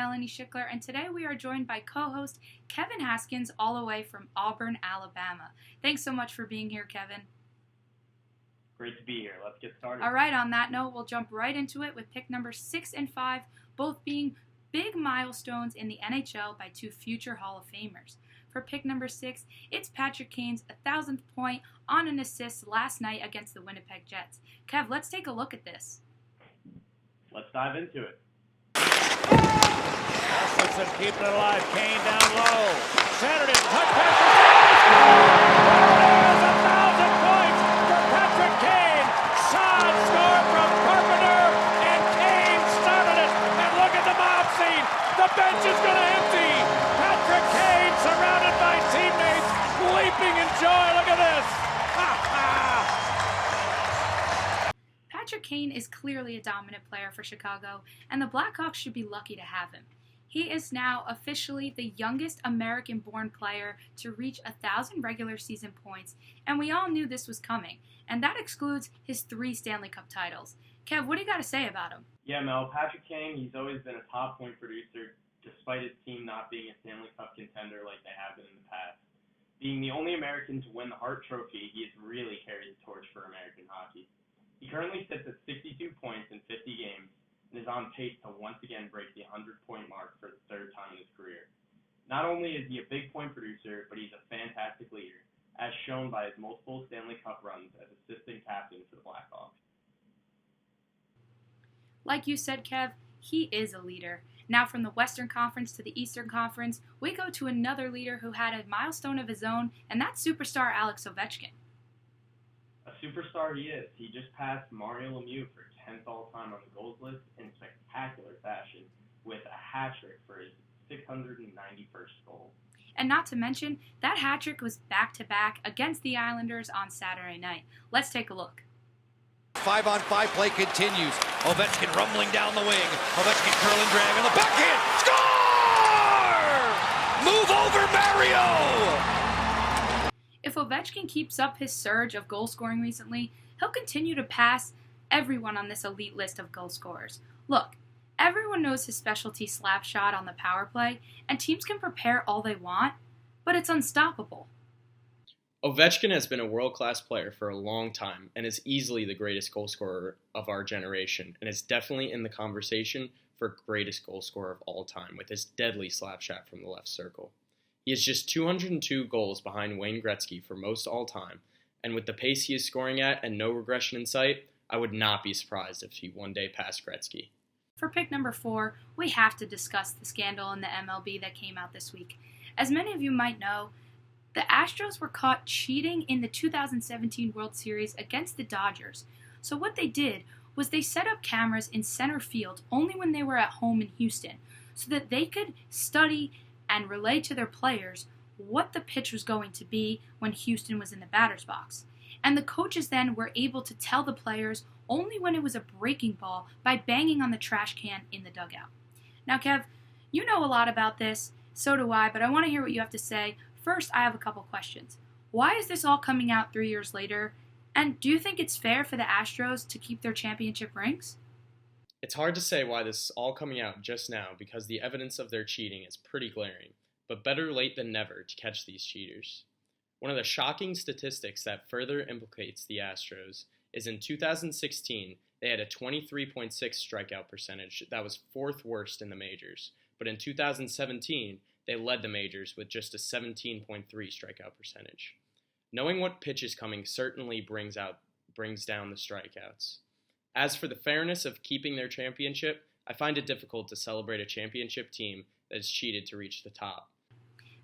Melanie Schickler, and today we are joined by co-host Kevin Haskins, all the way from Auburn, Alabama. Thanks so much for being here, Kevin. Great to be here. Let's get started. All right, on that note, we'll jump right into it with pick number 6 and 5, both being big milestones in the NHL by two future Hall of Famers. For pick number 6, it's Patrick Kane's 1,000th point on an assist last night against the Winnipeg Jets. Kev, let's take a look at this. Let's dive into it. Haskins keeping it alive. Kane down low. Centered it. Touch pass. There's 1,000 points for Patrick Kane. Solid score from Carpenter, and Kane started it. And look at the mob scene. The bench is going to empty. Patrick Kane surrounded by teammates, leaping in joy. Look at this. Patrick Kane is clearly a dominant player for Chicago, and the Blackhawks should be lucky to have him. He is now officially the youngest American-born player to reach 1,000 regular season points, and we all knew this was coming, and that excludes his 3 Stanley Cup titles. Kev, what do you got to say about him? Yeah, Mel, Patrick Kane, he's always been a top point producer, despite his team not being a Stanley Cup contender like they have been in the past. Being the only American to win the Hart Trophy, he has really carried the torch for American hockey. He currently sits at 62 points in 50 games and is on pace to once again break the 100-point mark for the 3rd time in his career. Not only is he a big point producer, but he's a fantastic leader, as shown by his multiple Stanley Cup runs as assistant captain for the Blackhawks. Like you said, Kev, he is a leader. Now from the Western Conference to the Eastern Conference, we go to another leader who had a milestone of his own, and that's superstar Alex Ovechkin. A superstar he is. He just passed Mario Lemieux for 10th all-time on the goals list in spectacular fashion with a hat-trick for his 691st goal. And not to mention, that hat-trick was back-to-back against the Islanders on Saturday night. Let's take a look. 5-on-5 play continues. Ovechkin rumbling down the wing. Ovechkin curling drag on the backhand. Score! Move over, Mario! If Ovechkin keeps up his surge of goal scoring recently, he'll continue to pass everyone on this elite list of goal scorers. Look, everyone knows his specialty slap shot on the power play, and teams can prepare all they want, but it's unstoppable. Ovechkin has been a world-class player for a long time and is easily the greatest goal scorer of our generation, and is definitely in the conversation for greatest goal scorer of all time with his deadly slap shot from the left circle. He is just 202 goals behind Wayne Gretzky for most all time, and with the pace he is scoring at and no regression in sight, I would not be surprised if he one day passed Gretzky. For pick number 4, we have to discuss the scandal in the MLB that came out this week. As many of you might know, the Astros were caught cheating in the 2017 World Series against the Dodgers. So what they did was they set up cameras in center field only when they were at home in Houston, so that they could study and relay to their players what the pitch was going to be when Houston was in the batter's box. And the coaches then were able to tell the players only when it was a breaking ball by banging on the trash can in the dugout. Now, Kev, you know a lot about this, so do I, but I want to hear what you have to say. First, I have a couple questions. Why is this all coming out 3 years later? And do you think it's fair for the Astros to keep their championship rings? It's hard to say why this is all coming out just now because the evidence of their cheating is pretty glaring, but better late than never to catch these cheaters. One of the shocking statistics that further implicates the Astros is in 2016, they had a 23.6 strikeout percentage that was 4th worst in the majors, but in 2017, they led the majors with just a 17.3 strikeout percentage. Knowing what pitch is coming certainly brings down the strikeouts. As for the fairness of keeping their championship, I find it difficult to celebrate a championship team that has cheated to reach the top.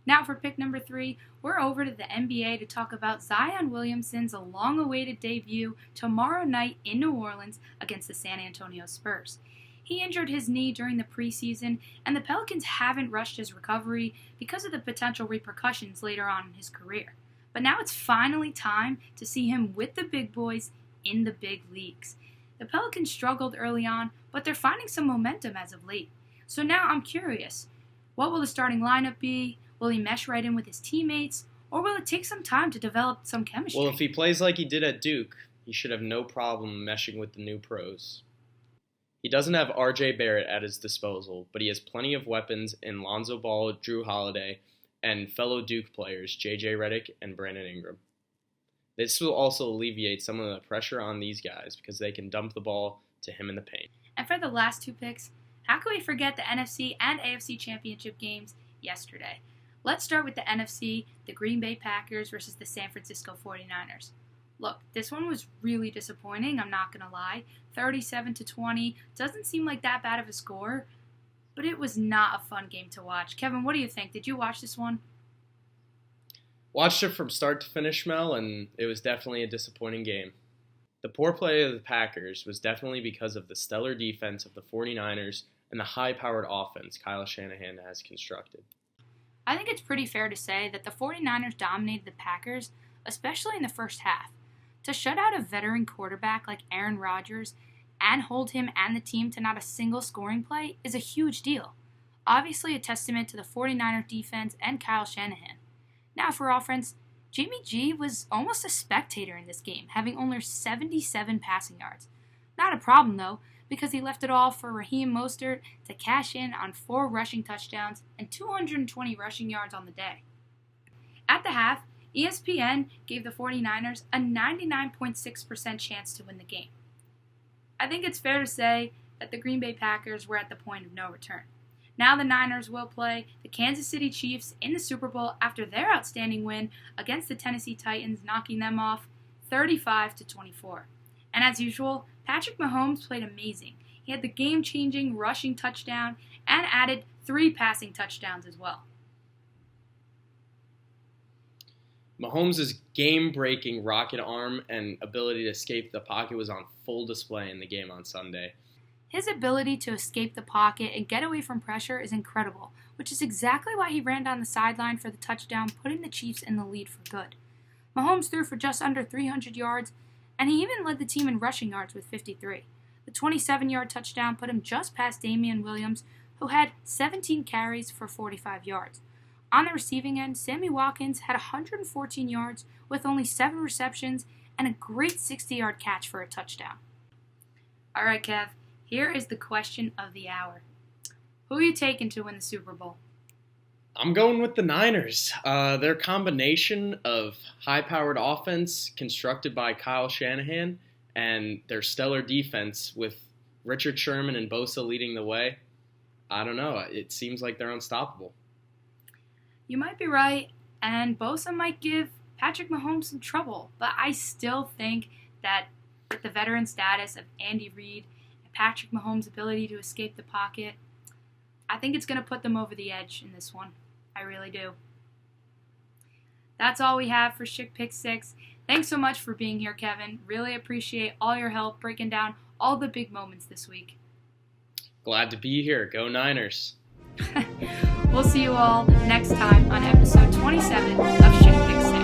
Now for pick number 3, we're over to the NBA to talk about Zion Williamson's long-awaited debut tomorrow night in New Orleans against the San Antonio Spurs. He injured his knee during the preseason, and the Pelicans haven't rushed his recovery because of the potential repercussions later on in his career. But now it's finally time to see him with the big boys in the big leagues. The Pelicans struggled early on, but they're finding some momentum as of late. So now I'm curious, what will the starting lineup be? Will he mesh right in with his teammates? Or will it take some time to develop some chemistry? Well, if he plays like he did at Duke, he should have no problem meshing with the new pros. He doesn't have R.J. Barrett at his disposal, but he has plenty of weapons in Lonzo Ball, Drew Holiday, and fellow Duke players J.J. Redick and Brandon Ingram. This will also alleviate some of the pressure on these guys because they can dump the ball to him in the paint. And for the last two picks, how can we forget the NFC and AFC championship games yesterday? Let's start with the NFC, the Green Bay Packers versus the San Francisco 49ers. Look, this one was really disappointing, I'm not going to lie. 37-20 doesn't seem like that bad of a score, but it was not a fun game to watch. Kevin, what do you think? Did you watch this one? Watched it from start to finish, Mel, and it was definitely a disappointing game. The poor play of the Packers was definitely because of the stellar defense of the 49ers and the high-powered offense Kyle Shanahan has constructed. I think it's pretty fair to say that the 49ers dominated the Packers, especially in the first half. To shut out a veteran quarterback like Aaron Rodgers and hold him and the team to not a single scoring play is a huge deal. Obviously a testament to the 49ers defense and Kyle Shanahan. Now for offense, Jimmy G was almost a spectator in this game, having only 77 passing yards. Not a problem though, because he left it all for Raheem Mostert to cash in on 4 rushing touchdowns and 220 rushing yards on the day. At the half, ESPN gave the 49ers a 99.6% chance to win the game. I think it's fair to say that the Green Bay Packers were at the point of no return. Now the Niners will play the Kansas City Chiefs in the Super Bowl after their outstanding win against the Tennessee Titans, knocking them off 35-24. And as usual, Patrick Mahomes played amazing. He had the game-changing rushing touchdown and added 3 passing touchdowns as well. Mahomes' game-breaking rocket arm and ability to escape the pocket was on full display in the game on Sunday. His ability to escape the pocket and get away from pressure is incredible, which is exactly why he ran down the sideline for the touchdown, putting the Chiefs in the lead for good. Mahomes threw for just under 300 yards, and he even led the team in rushing yards with 53. The 27-yard touchdown put him just past Damian Williams, who had 17 carries for 45 yards. On the receiving end, Sammy Watkins had 114 yards with only 7 receptions and a great 60-yard catch for a touchdown. All right, Kev, here is the question of the hour. Who are you taking to win the Super Bowl? I'm going with the Niners. Their combination of high-powered offense constructed by Kyle Shanahan and their stellar defense with Richard Sherman and Bosa leading the way, I don't know. It seems like they're unstoppable. You might be right, and Bosa might give Patrick Mahomes some trouble, but I still think that with the veteran status of Andy Reid and Patrick Mahomes' ability to escape the pocket, I think it's going to put them over the edge in this one. I really do. That's all we have for Schick Pick 6. Thanks so much for being here, Kevin. Really appreciate all your help breaking down all the big moments this week. Glad to be here. Go Niners. We'll see you all next time on episode 27 of Schick Pick 6.